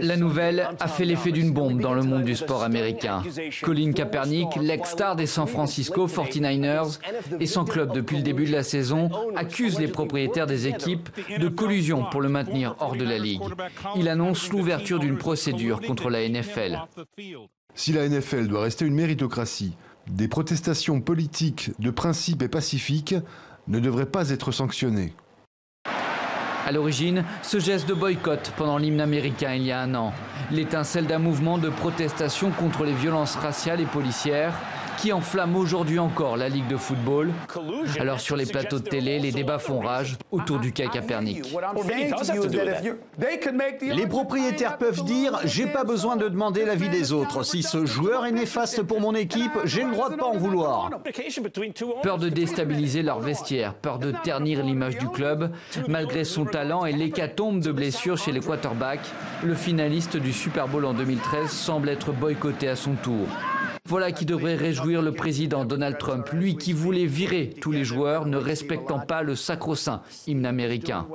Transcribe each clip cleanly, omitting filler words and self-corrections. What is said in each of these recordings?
La nouvelle a fait l'effet d'une bombe dans le monde du sport américain. Colin Kaepernick, l'ex-star des San Francisco 49ers et son club depuis le début de la saison, accuse les propriétaires des équipes de collusion pour le maintenir hors de la ligue. Il annonce l'ouverture d'une procédure contre la NFL. Si la NFL doit rester une méritocratie, des protestations politiques de principe et pacifiques ne devraient pas être sanctionnées. À l'origine, ce geste de boycott pendant l'hymne américain il y a un an, l'étincelle d'un mouvement de protestation contre les violences raciales et policières qui enflamme aujourd'hui encore la Ligue de football. Alors sur les plateaux de télé, les débats font rage autour du cas Kaepernick. Les propriétaires peuvent dire « j'ai pas besoin de demander l'avis des autres. Si ce joueur est néfaste pour mon équipe, j'ai le droit de pas en vouloir. » Peur de déstabiliser leur vestiaire, peur de ternir l'image du club. Malgré son talent et l'hécatombe de blessures chez les quarterbacks, le finaliste du Super Bowl en 2013 semble être boycotté à son tour. Voilà qui devrait réjouir le président Donald Trump, lui qui voulait virer tous les joueurs ne respectant pas le sacro-saint hymne américain.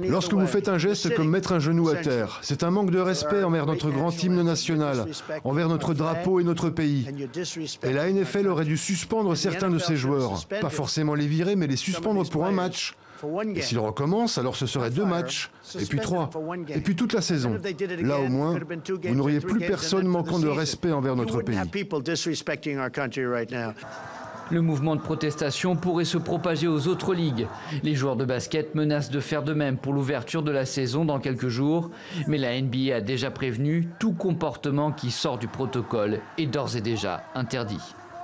Lorsque vous faites un geste comme mettre un genou à terre, c'est un manque de respect envers notre grand hymne national, envers notre drapeau et notre pays. Et la NFL aurait dû suspendre certains de ses joueurs. Pas forcément les virer, mais les suspendre pour un match. Et s'ils recommencent, alors ce serait 2 matchs, et puis 3, et puis toute la saison. Là au moins, vous n'auriez plus personne manquant de respect envers notre pays. Le mouvement de protestation pourrait se propager aux autres ligues. Les joueurs de basket menacent de faire de même pour l'ouverture de la saison dans quelques jours. Mais la NBA a déjà prévenu, tout comportement qui sort du protocole est d'ores et déjà interdit.